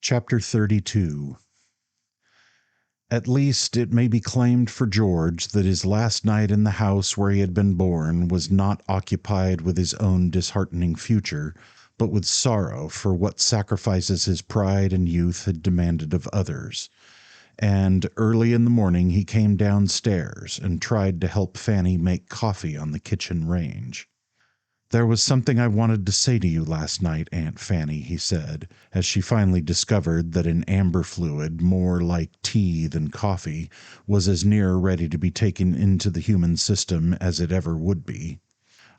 Chapter 32. At least it may be claimed for George that his last night in the house where he had been born was not occupied with his own disheartening future, but with sorrow for what sacrifices his pride and youth had demanded of others. And early in the morning he came downstairs and tried to help Fanny make coffee on the kitchen range. "There was something I wanted to say to you last night, Aunt Fanny," he said, as she finally discovered that an amber fluid, more like tea than coffee, was as near ready to be taken into the human system as it ever would be.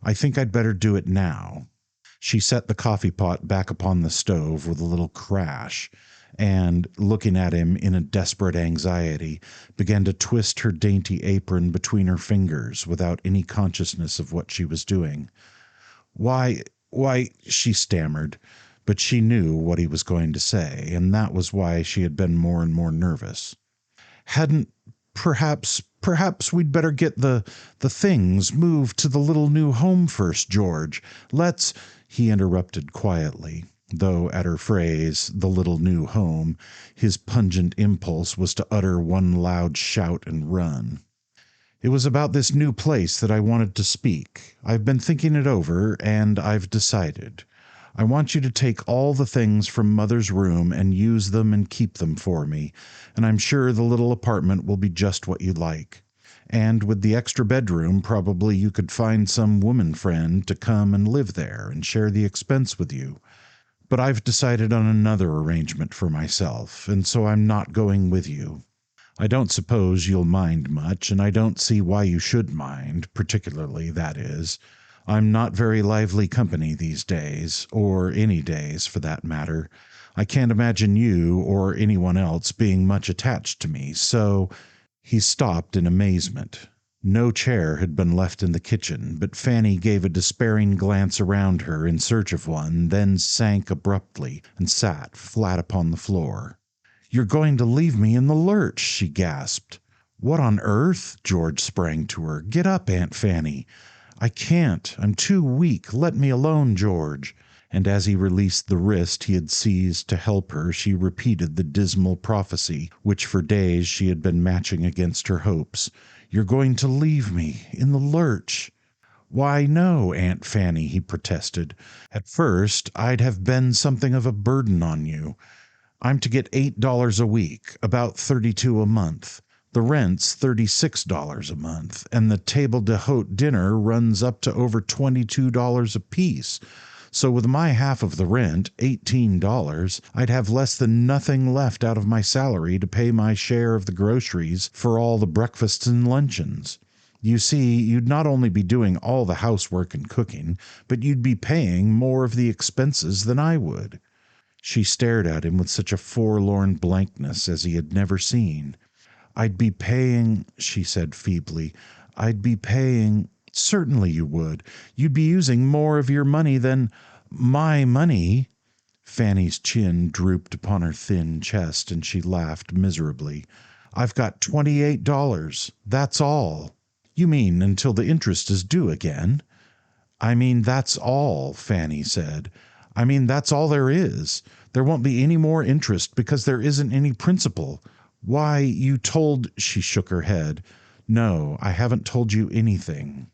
"I think I'd better do it now." She set the coffee pot back upon the stove with a little crash, and, looking at him in a desperate anxiety, began to twist her dainty apron between her fingers without any consciousness of what she was doing. Why, she stammered, but she knew what he was going to say, and that was why she had been more and more nervous. "Hadn't, perhaps we'd better get the things moved to the little new home first, George. Let's," he interrupted quietly, though at her phrase, "the little new home," his pungent impulse was to utter one loud shout and run. "It was about this new place that I wanted to speak. I've been thinking it over, and I've decided. I want you to take all the things from Mother's room and use them and keep them for me, and I'm sure the little apartment will be just what you like. And with the extra bedroom, probably you could find some woman friend to come and live there and share the expense with you. But I've decided on another arrangement for myself, and so I'm not going with you. I don't suppose you'll mind much, and I don't see why you should mind, particularly, that is. I'm not very lively company these days, or any days, for that matter. I can't imagine you or anyone else being much attached to me, so—" He stopped in amazement. No chair had been left in the kitchen, but Fanny gave a despairing glance around her in search of one, then sank abruptly and sat flat upon the floor. "You're going to leave me in the lurch," she gasped. "What on earth?" George sprang to her. "Get up, Aunt Fanny." "I can't. I'm too weak. Let me alone, George." And as he released the wrist he had seized to help her, she repeated the dismal prophecy which for days she had been matching against her hopes. "You're going to leave me in the lurch." "Why, no, Aunt Fanny," he protested. "At first I'd have been something of a burden on you. I'm to get $8 a week, about $32 a month. The rent's $36 a month, and the table d'hote dinner runs up to over $22 apiece. So with my half of the rent, $18, I'd have less than nothing left out of my salary to pay my share of the groceries for all the breakfasts and luncheons. You see, you'd not only be doing all the housework and cooking, but you'd be paying more of the expenses than I would." She stared at him with such a forlorn blankness as he had never seen. "I'd be paying," she said feebly, "I'd be paying—" "Certainly you would. You'd be using more of your money than—" "My money?" Fanny's chin drooped upon her thin chest, and she laughed miserably. "I've got $28. That's all." "You mean until the interest is due again?" "I mean that's all," Fanny said. "I mean that's all there is. There won't be any more interest because there isn't any principal. Why, you told—" She shook her head. "No, I haven't told you anything."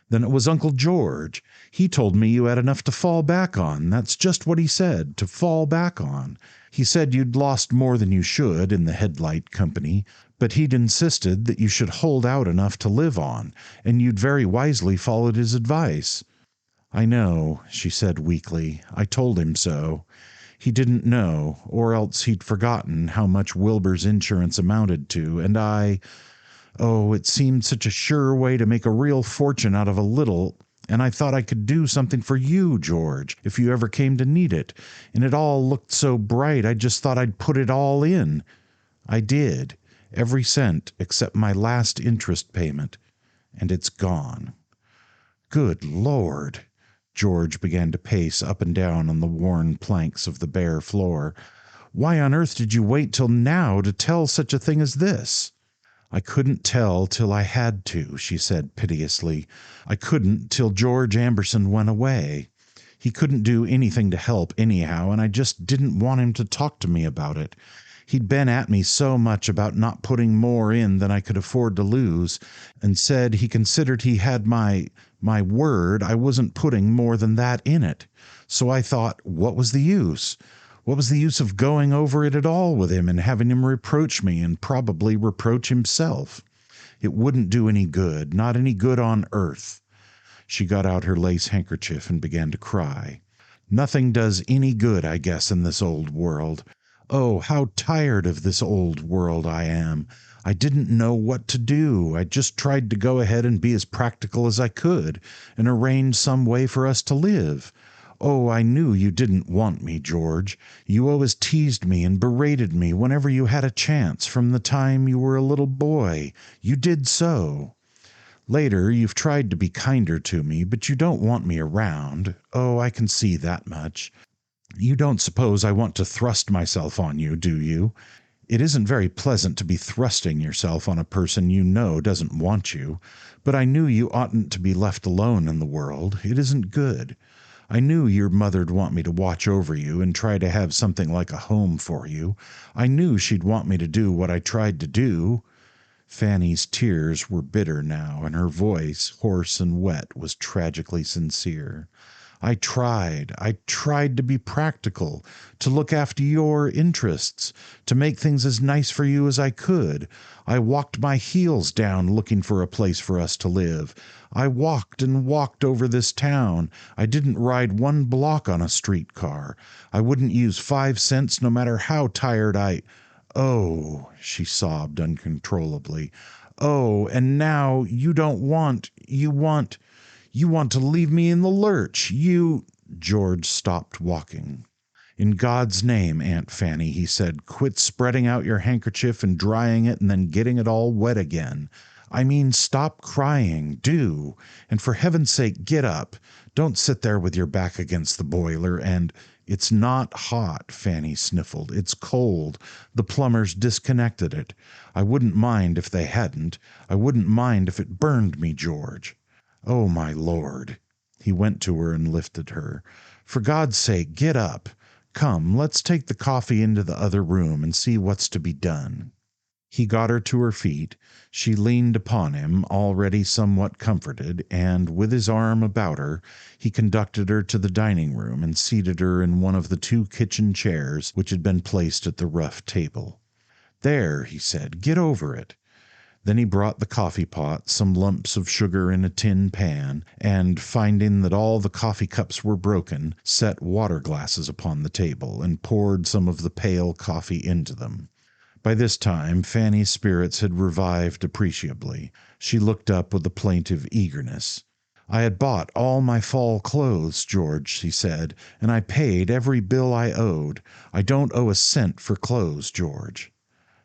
"Then it was Uncle George. He told me you had enough to fall back on. That's just what he said, to fall back on. He said you'd lost more than you should in the Headlight Company, but he'd insisted that you should hold out enough to live on, and you'd very wisely followed his advice." "I know," she said weakly. "I told him so. He didn't know, or else he'd forgotten how much Wilbur's insurance amounted to, and oh, it seemed such a sure way to make a real fortune out of a little, and I thought I could do something for you, George, if you ever came to need it, and it all looked so bright I just thought I'd put it all in. I did, every cent except my last interest payment, and it's gone." "Good Lord!" George began to pace up and down on the worn planks of the bare floor. "Why on earth did you wait till now to tell such a thing as this?" "I couldn't tell till I had to," she said piteously. "I couldn't till George Amberson went away. He couldn't do anything to help anyhow, and I just didn't want him to talk to me about it. He'd been at me so much about not putting more in than I could afford to lose, and said he considered he had my word I wasn't putting more than that in it. So I thought, what was the use? What was the use of going over it at all with him and having him reproach me and probably reproach himself? It wouldn't do any good, not any good on earth. She got out her lace handkerchief and began to cry. Nothing does any good, I guess, in this old world. Oh, how tired of this old world I am. I didn't know what to do. I just tried to go ahead and be as practical as I could and arrange some way for us to live. Oh, I knew you didn't want me, George. You always teased me and berated me whenever you had a chance from the time you were a little boy. You did so. Later, you've tried to be kinder to me, but you don't want me around. Oh, I can see that much. You don't suppose I want to thrust myself on you, do you? It isn't very pleasant to be thrusting yourself on a person you know doesn't want you, but I knew you oughtn't to be left alone in the world. It isn't good. I knew your mother'd want me to watch over you and try to have something like a home for you. I knew she'd want me to do what I tried to do. Fanny's tears were bitter now, and her voice, hoarse and wet, was tragically sincere. I tried to be practical, to look after your interests, to make things as nice for you as I could. I walked my heels down looking for a place for us to live. I walked and walked over this town. I didn't ride one block on a streetcar. I wouldn't use 5 cents no matter how tired Oh, she sobbed uncontrollably. Oh, and now you don't want, you want to leave me in the lurch. George stopped walking. In God's name, Aunt Fanny, he said, quit spreading out your handkerchief and drying it and then getting it all wet again. I mean, stop crying, do. And for heaven's sake, get up. Don't sit there with your back against the boiler and... It's not hot, Fanny sniffled. It's cold. The plumbers disconnected it. I wouldn't mind if they hadn't. I wouldn't mind if it burned me, George. Oh, my Lord. He went to her and lifted her. For God's sake, get up. Come, let's take the coffee into the other room and see what's to be done. He got her to her feet. She leaned upon him, already somewhat comforted, and, with his arm about her, he conducted her to the dining room and seated her in one of the 2 kitchen chairs which had been placed at the rough table. There, he said, get over it. Then he brought the coffee pot, some lumps of sugar in a tin pan, and, finding that all the coffee cups were broken, set water glasses upon the table and poured some of the pale coffee into them. By this time, Fanny's spirits had revived appreciably. She looked up with a plaintive eagerness. I had bought all my fall clothes, George, she said, and I paid every bill I owed. I don't owe a cent for clothes, George.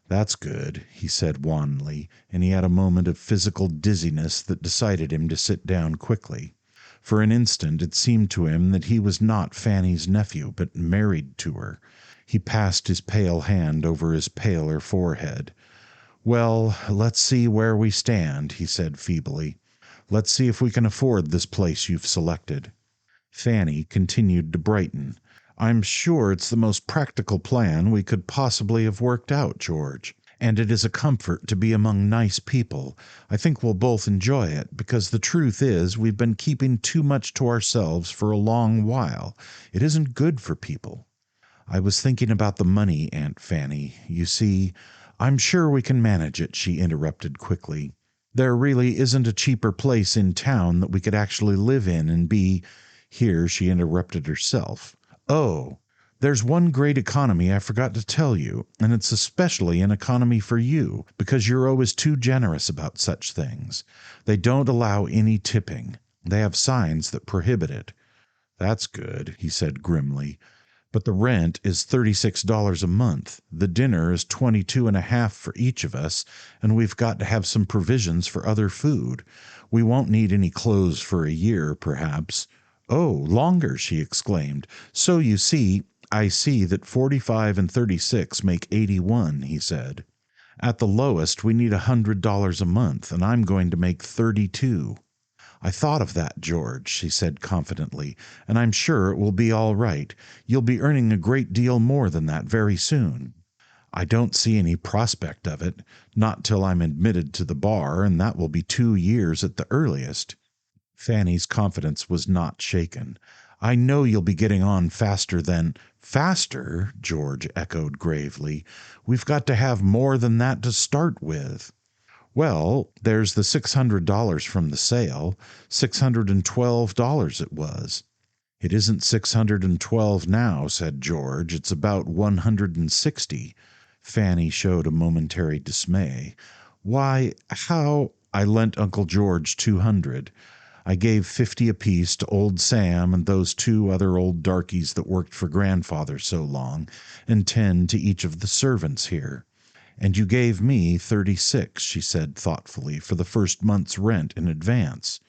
That's good, he said wanly, and he had a moment of physical dizziness that decided him to sit down quickly. For an instant it seemed to him that he was not Fanny's nephew, but married to her. He passed his pale hand over his paler forehead. Well, let's see where we stand, he said feebly. Let's see if we can afford this place you've selected. Fanny continued to brighten. I'm sure it's the most practical plan we could possibly have worked out, George. And it is a comfort to be among nice people. I think we'll both enjoy it, because the truth is we've been keeping too much to ourselves for a long while. It isn't good for people. I was thinking about the money, Aunt Fanny. You see, I'm sure we can manage it, she interrupted quickly. There really isn't a cheaper place in town that we could actually live in and be... Here she interrupted herself. Oh, there's one great economy I forgot to tell you, and it's especially an economy for you, because you're always too generous about such things. They don't allow any tipping. They have signs that prohibit it. That's good, he said grimly. But the rent is $36 a month. The dinner is $22.50 for each of us, and we've got to have some provisions for other food. We won't need any clothes for a year, perhaps. Oh, longer, she exclaimed. So you see, I see that 45 and 36 make 81, he said. At the lowest, we need $100 a month, and I'm going to make 32. "I thought of that, George," she said confidently, "and I'm sure it will be all right. You'll be earning a great deal more than that very soon." "I don't see any prospect of it, not till I'm admitted to the bar, and that will be 2 years at the earliest." Fanny's confidence was not shaken. "I know you'll be getting on faster than—" "Faster?" George echoed gravely. "We've got to have more than that to start with." "Well, there's the $600 from the sale. $612 it was." "It isn't 612 now," said George. "It's about 160." Fanny showed a momentary dismay. "Why, how—" "I lent Uncle George 200. I gave 50 apiece to old Sam and those 2 other old darkies that worked for grandfather so long, and 10 to each of the servants here." "And you gave me 36, she said thoughtfully, "for the first month's rent in advance."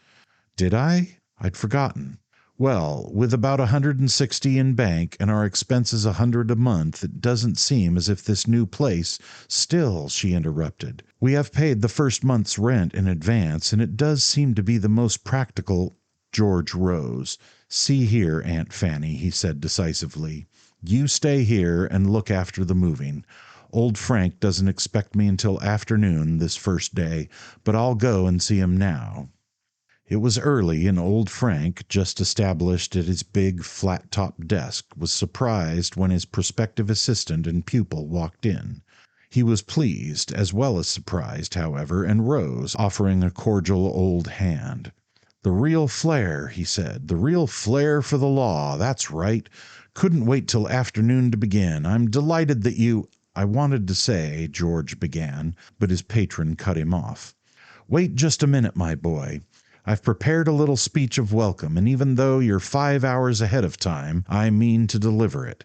"Did I? I'd forgotten." "Well, with about 160 in bank, and our expenses 100 a month, it doesn't seem as if this new place—" "Still," she interrupted, "we have paid the first month's rent in advance, and it does seem to be the most practical—" George rose. "See here, Aunt Fanny," he said decisively, "you stay here and look after the moving. Old Frank doesn't expect me until afternoon this first day, but I'll go and see him now." It was early, and old Frank, just established at his big flat-topped desk, was surprised when his prospective assistant and pupil walked in. He was pleased, as well as surprised, however, and rose, offering a cordial old hand. "The real flair," he said, "the real flair for the law, that's right. Couldn't wait till afternoon to begin. I'm delighted that you—" "I wanted to say," George began, but his patron cut him off. "Wait just a minute, my boy. I've prepared a little speech of welcome, and even though you're 5 hours ahead of time, I mean to deliver it.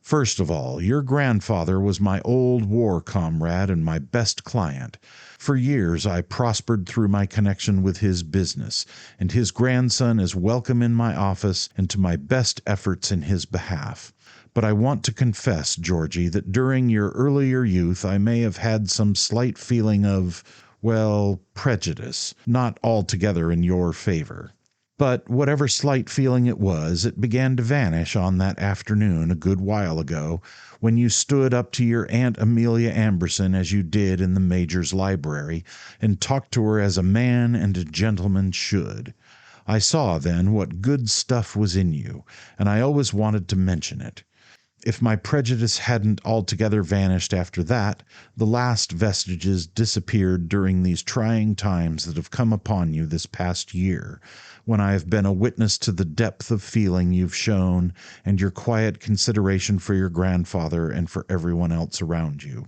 First of all, your grandfather was my old war comrade and my best client. For years I prospered through my connection with his business, and his grandson is welcome in my office and to my best efforts in his behalf. But I want to confess, Georgie, that during your earlier youth I may have had some slight feeling of, well, prejudice, not altogether in your favor. But whatever slight feeling it was, it began to vanish on that afternoon a good while ago, when you stood up to your Aunt Amelia Amberson as you did in the Major's library, and talked to her as a man and a gentleman should. I saw then what good stuff was in you, and I always wanted to mention it. If my prejudice hadn't altogether vanished after that, the last vestiges disappeared during these trying times that have come upon you this past year, when I have been a witness to the depth of feeling you've shown and your quiet consideration for your grandfather and for everyone else around you.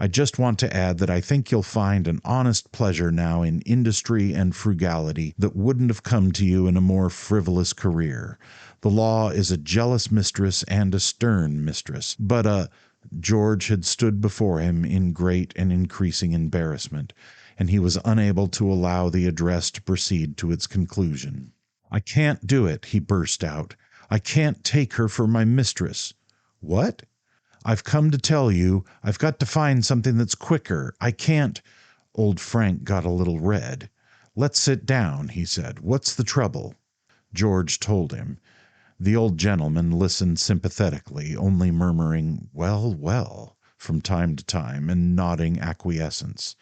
I just want to add that I think you'll find an honest pleasure now in industry and frugality that wouldn't have come to you in a more frivolous career. The law is a jealous mistress and a stern mistress, but George had stood before him in great and increasing embarrassment, and he was unable to allow the address to proceed to its conclusion. "I can't do it," he burst out. "I can't take her for my mistress." "What?" "I've come to tell you. I've got to find something that's quicker. I can't—" Old Frank got a little red. "Let's sit down," he said. "What's the trouble?" George told him. The old gentleman listened sympathetically, only murmuring, "Well, well," from time to time, and nodding acquiescence.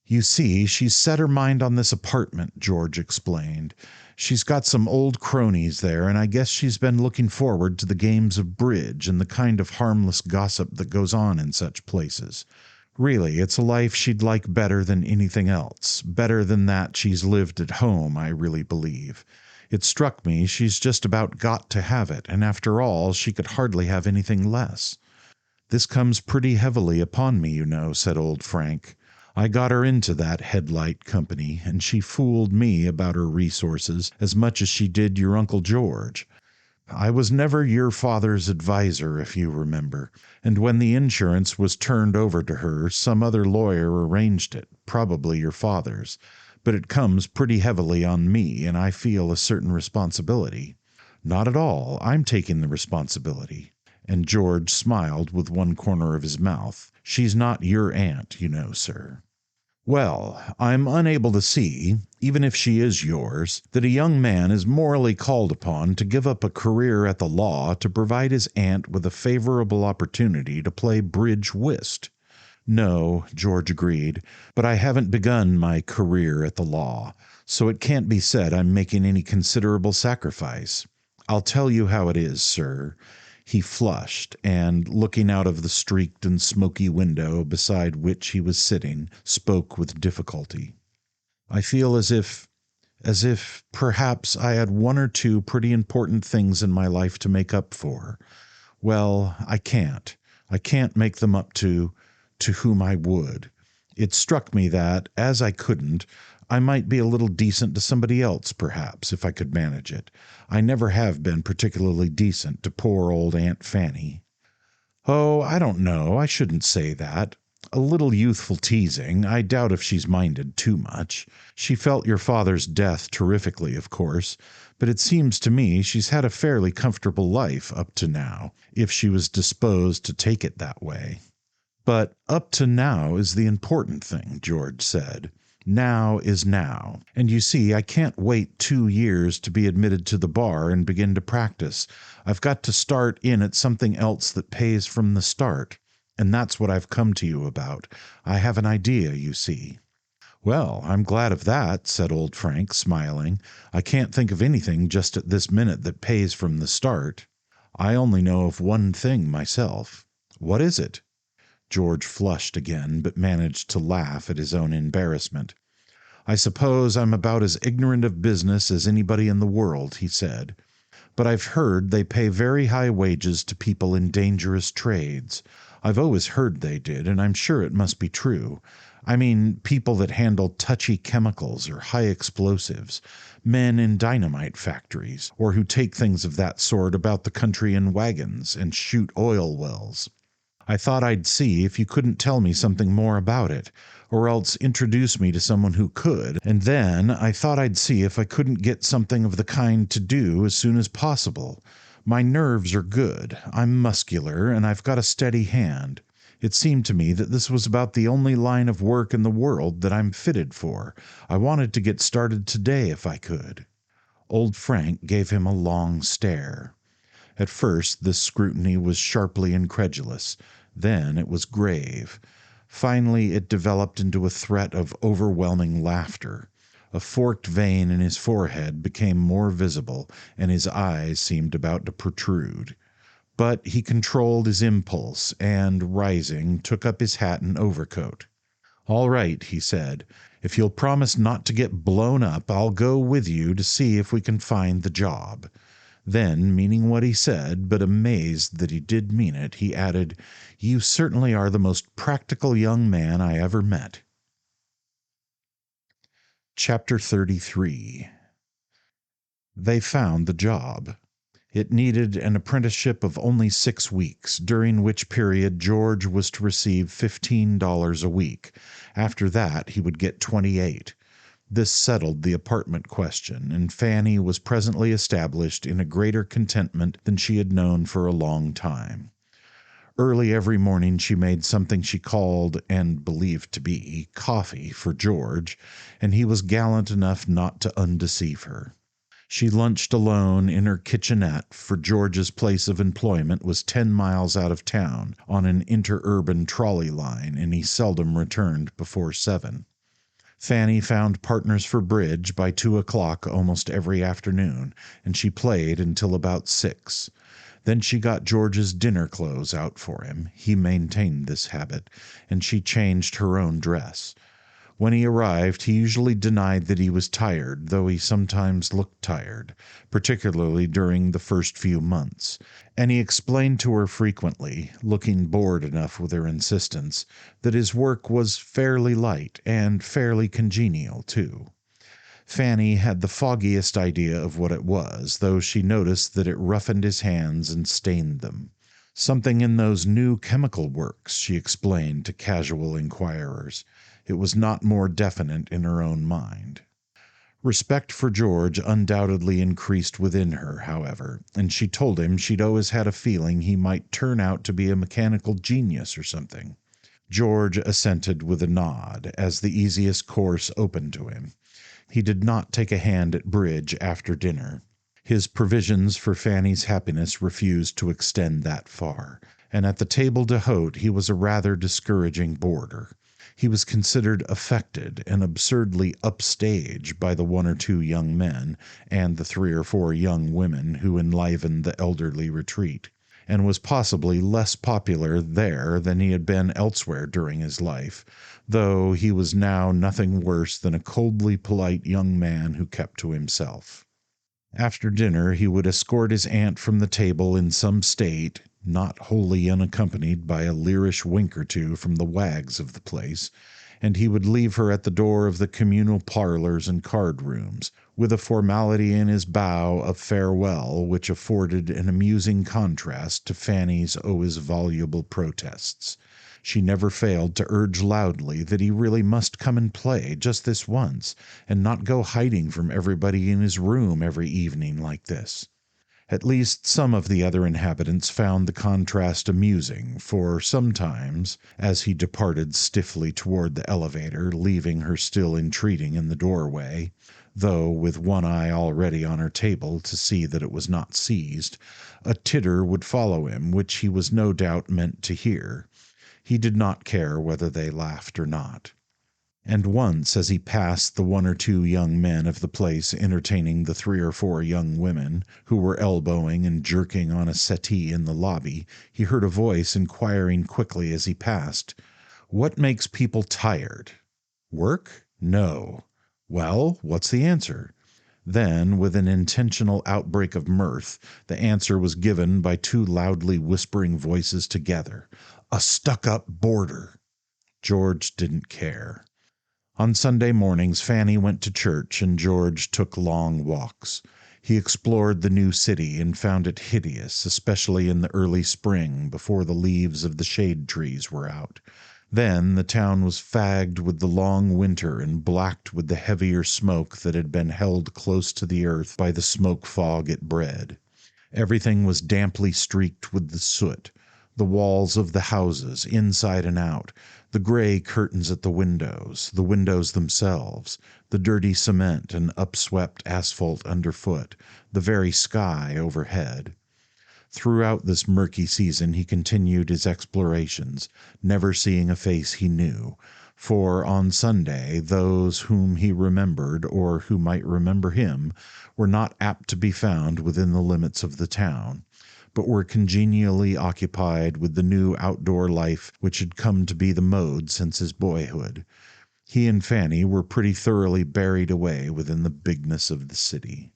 "You see, she's set her mind on this apartment," George explained. "She's got some old cronies there, and I guess she's been looking forward to the games of bridge and the kind of harmless gossip that goes on in such places. Really, it's a life she'd like better than anything else, better than that she's lived at home, I really believe. It struck me she's just about got to have it, and after all, she could hardly have anything less." "This comes pretty heavily upon me, you know," said old Frank. "I got her into that headlight company, and she fooled me about her resources as much as she did your Uncle George. I was never your father's adviser, if you remember, and when the insurance was turned over to her, some other lawyer arranged it, probably your father's. But it comes pretty heavily on me, and I feel a certain responsibility." "Not at all. I'm taking the responsibility." And George smiled with one corner of his mouth. "She's not your aunt, you know, sir." Well, I'm unable to see, even if she is yours, that a young man is morally called upon to give up a career at the law to provide his aunt with a favorable opportunity to play bridge whist. No, George agreed, but I haven't begun my career at the law, so it can't be said I'm making any considerable sacrifice. I'll tell you how it is, sir. He flushed, and, looking out of the streaked and smoky window beside which he was sitting, spoke with difficulty. I feel as if perhaps I had one or two pretty important things in my life to make up for. Well, I can't. I can't make them up to whom I would. It struck me that, as I couldn't, I might be a little decent to somebody else, perhaps, if I could manage it. I never have been particularly decent to poor old Aunt Fanny. Oh, I don't know. I shouldn't say that. A little youthful teasing. I doubt if she's minded too much. She felt your father's death terrifically, of course, but it seems to me she's had a fairly comfortable life up to now, if she was disposed to take it that way. But up to now is the important thing, George said. Now is now. And you see, I can't wait 2 years to be admitted to the bar and begin to practice. I've got to start in at something else that pays from the start. And that's what I've come to you about. I have an idea, you see. Well, I'm glad of that, said old Frank, smiling. I can't think of anything just at this minute that pays from the start. I only know of one thing myself. What is it? George flushed again, but managed to laugh at his own embarrassment. I suppose I'm about as ignorant of business as anybody in the world, he said. But I've heard they pay very high wages to people in dangerous trades. I've always heard they did, and I'm sure it must be true. I mean, people that handle touchy chemicals or high explosives, men in dynamite factories, or who take things of that sort about the country in wagons and shoot oil wells. I thought I'd see if you couldn't tell me something more about it, or else introduce me to someone who could, and then I thought I'd see if I couldn't get something of the kind to do as soon as possible. My nerves are good, I'm muscular, and I've got a steady hand. It seemed to me that this was about the only line of work in the world that I'm fitted for. I wanted to get started today if I could. Old Frank gave him a long stare. At first this scrutiny was sharply incredulous. Then it was grave. Finally it developed into a threat of overwhelming laughter. A forked vein in his forehead became more visible, and his eyes seemed about to protrude. But he controlled his impulse, and, rising, took up his hat and overcoat. "All right," he said. "If you'll promise not to get blown up, I'll go with you to see if we can find the job." Then, meaning what he said, but amazed that he did mean it, he added, "You certainly are the most practical young man I ever met." Chapter 33. They found the job. It needed an apprenticeship of only 6 weeks, during which period George was to receive $15 a week. After that he would get 28. This settled the apartment question, and Fanny was presently established in a greater contentment than she had known for a long time. Early every morning she made something she called, and believed to be, coffee for George, and he was gallant enough not to undeceive her. She lunched alone in her kitchenette, for George's place of employment was 10 miles out of town, on an interurban trolley line, and he seldom returned before 7. Fanny found partners for bridge by 2 o'clock almost every afternoon, and she played until about 6. Then she got George's dinner clothes out for him. He maintained this habit, and she changed her own dress. When he arrived, he usually denied that he was tired, though he sometimes looked tired, particularly during the first few months, and he explained to her frequently, looking bored enough with her insistence, that his work was fairly light, and fairly congenial, too. Fanny had the foggiest idea of what it was, though she noticed that it roughened his hands and stained them. Something in those new chemical works, she explained to casual inquirers. It was not more definite in her own mind. Respect for George undoubtedly increased within her, however, and she told him she'd always had a feeling he might turn out to be a mechanical genius or something. George assented with a nod, as the easiest course open to him. He did not take a hand at bridge after dinner. His provisions for Fanny's happiness refused to extend that far, and at the table d'hote he was a rather discouraging boarder. He was considered affected and absurdly upstage by the one or two young men and the three or four young women who enlivened the elderly retreat, and was possibly less popular there than he had been elsewhere during his life, though he was now nothing worse than a coldly polite young man who kept to himself. After dinner he would escort his aunt from the table in some state, not wholly unaccompanied by a leerish wink or two from the wags of the place, and he would leave her at the door of the communal parlors and card rooms, with a formality in his bow of farewell which afforded an amusing contrast to Fanny's always voluble protests. She never failed to urge loudly that he really must come and play just this once, and not go hiding from everybody in his room every evening like this. At least some of the other inhabitants found the contrast amusing, for sometimes, as he departed stiffly toward the elevator, leaving her still entreating in the doorway, though with one eye already on her table to see that it was not seized, a titter would follow him which he was no doubt meant to hear. He did not care whether they laughed or not. And once, as he passed the one or two young men of the place entertaining the three or four young women, who were elbowing and jerking on a settee in the lobby, he heard a voice inquiring quickly as he passed, "What makes people tired? Work? No. Well, what's the answer?" Then, with an intentional outbreak of mirth, the answer was given by two loudly whispering voices together, "A stuck-up boarder." George didn't care. On Sunday mornings Fanny went to church and George took long walks. He explored the new city and found it hideous, especially in the early spring before the leaves of the shade trees were out. Then the town was fagged with the long winter and blacked with the heavier smoke that had been held close to the earth by the smoke fog it bred. Everything was damply streaked with the soot, the walls of the houses, inside and out, the gray curtains at the windows themselves, the dirty cement and upswept asphalt underfoot, the very sky overhead. Throughout this murky season he continued his explorations, never seeing a face he knew, for on Sunday those whom he remembered, or who might remember him, were not apt to be found within the limits of the town, but were congenially occupied with the new outdoor life which had come to be the mode since his boyhood. He and Fanny were pretty thoroughly buried away within the bigness of the city.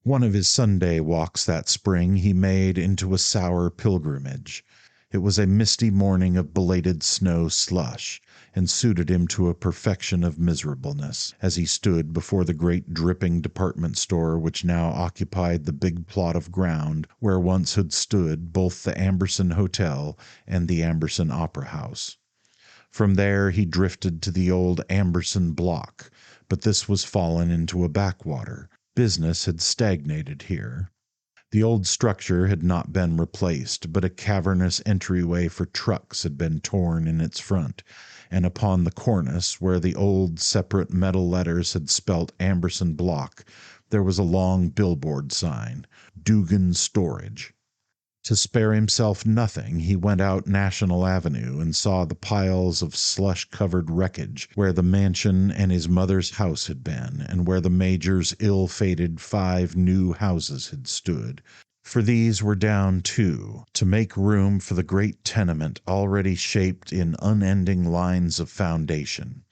One of his Sunday walks that spring he made into a sour pilgrimage. It was a misty morning of belated snow slush, and suited him to a perfection of miserableness, as he stood before the great dripping department store which now occupied the big plot of ground where once had stood both the Amberson Hotel and the Amberson Opera House. From there he drifted to the old Amberson block, but this was fallen into a backwater. Business had stagnated here. The old structure had not been replaced, but a cavernous entryway for trucks had been torn in its front, and upon the cornice, where the old separate metal letters had spelt Amberson Block, there was a long billboard sign, Dugan Storage. To spare himself nothing, he went out National Avenue and saw the piles of slush-covered wreckage where the mansion and his mother's house had been, and where the Major's ill-fated 5 new houses had stood. For these were down too, to make room for the great tenement already shaped in unending lines of foundation.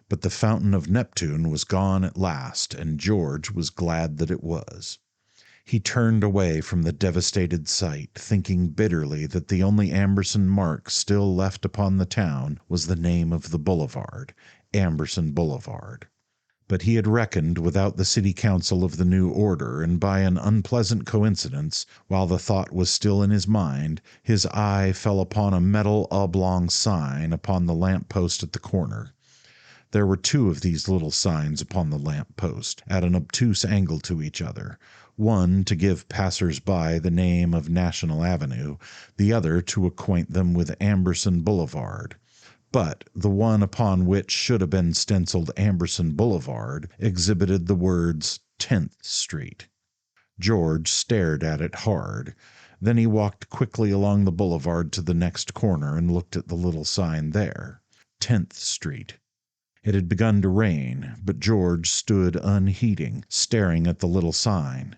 But the Fountain of Neptune was gone at last, and George was glad that it was. He turned away from the devastated sight, thinking bitterly that the only Amberson mark still left upon the town was the name of the boulevard, Amberson Boulevard. But he had reckoned without the city council of the new order, and by an unpleasant coincidence, while the thought was still in his mind, his eye fell upon a metal oblong sign upon the lamp-post at the corner. There were 2 of these little signs upon the lamp-post, at an obtuse angle to each other, one to give passers-by the name of National Avenue, the other to acquaint them with Amberson Boulevard. but the one upon which should have been stenciled Amberson Boulevard exhibited the words 10th Street. George stared at it hard. Then he walked quickly along the boulevard to the next corner and looked at the little sign there. 10th Street. It had begun to rain, but George stood unheeding, staring at the little sign.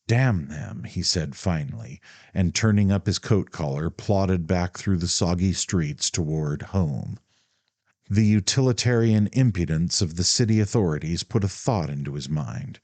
"Damn them," he said finally, and turning up his coat collar, plodded back through the soggy streets toward home. The utilitarian impudence of the city authorities put a thought into his mind.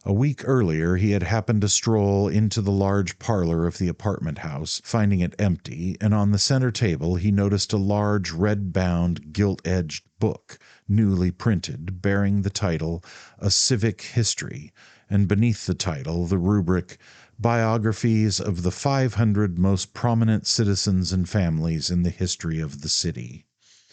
A week earlier he had happened to stroll into the large parlor of the apartment house, finding it empty, and on the center table he noticed a large red-bound, gilt-edged book, newly printed, bearing the title A Civic History, and beneath the title the rubric Biographies of the 500 Most Prominent Citizens and Families in the History of the City.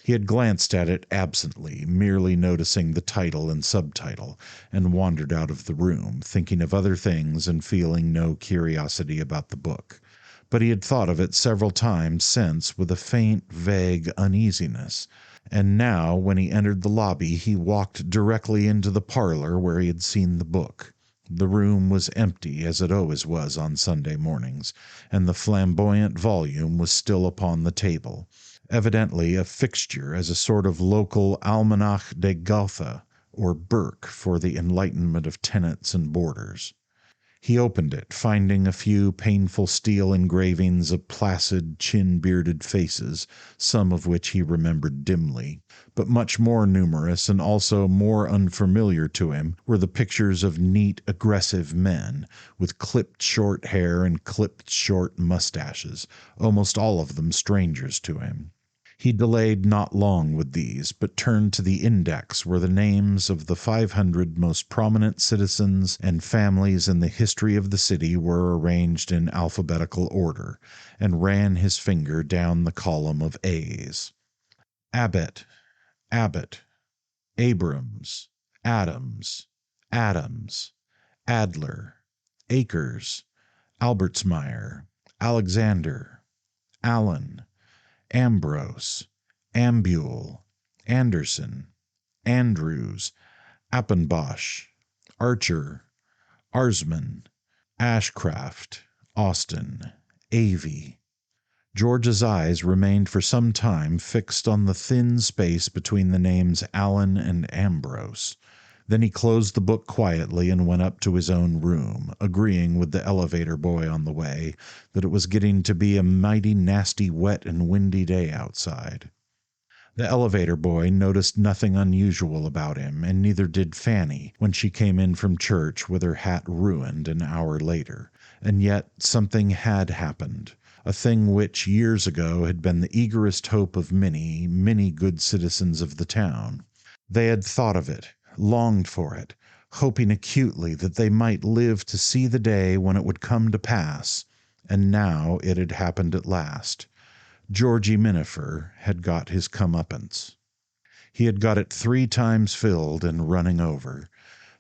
He had glanced at it absently, merely noticing the title and subtitle, and wandered out of the room, thinking of other things and feeling no curiosity about the book. But he had thought of it several times since with a faint, vague uneasiness, and now, when he entered the lobby, he walked directly into the parlor where he had seen the book. The room was empty, as it always was on Sunday mornings, and the flamboyant volume was still upon the table, evidently a fixture as a sort of local Almanach de Gotha, or Burke, for the enlightenment of tenants and boarders. He opened it, finding a few painful steel engravings of placid, chin-bearded faces, some of which he remembered dimly. But much more numerous and also more unfamiliar to him were the pictures of neat, aggressive men, with clipped short hair and clipped short mustaches, almost all of them strangers to him. He delayed not long with these, but turned to the index where the names of the 500 most prominent citizens and families in the history of the city were arranged in alphabetical order, and ran his finger down the column of A's. Abbott, Abbott, Abrams, Adams, Adams, Adler, Akers, Albertsmeyer, Alexander, Allen, Ambrose, Ambule, Anderson, Andrews, Appenbosch, Archer, Arsman, Ashcraft, Austin, Avey. George's eyes remained for some time fixed on the thin space between the names Allen and Ambrose. Then he closed the book quietly and went up to his own room, agreeing with the elevator boy on the way that it was getting to be a mighty nasty wet and windy day outside. The elevator boy noticed nothing unusual about him, and neither did Fanny when she came in from church with her hat ruined an hour later. And yet something had happened, a thing which years ago had been the eagerest hope of many, many good citizens of the town. They had thought of it, longed for it, hoping acutely that they might live to see the day when it would come to pass, and now it had happened at last. Georgie Minifer had got his comeuppance. He had got it 3 times filled and running over.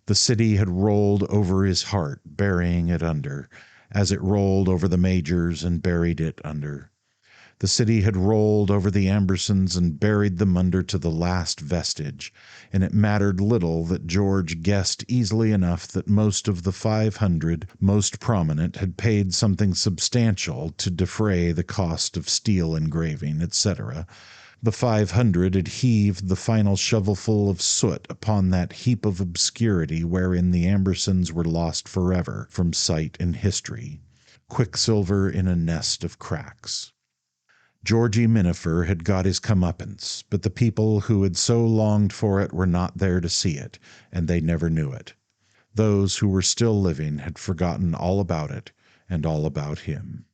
The city had rolled over his heart, burying it under, as it rolled over the Majors and buried it under. The city had rolled over the Ambersons and buried them under to the last vestige, and it mattered little that George guessed easily enough that most of the 500 most prominent had paid something substantial to defray the cost of steel engraving, etc. The 500 had heaved the final shovelful of soot upon that heap of obscurity wherein the Ambersons were lost forever from sight and history. Quicksilver in a nest of cracks. Georgie Minifer had got his comeuppance, but the people who had so longed for it were not there to see it, and they never knew it. Those who were still living had forgotten all about it and all about him.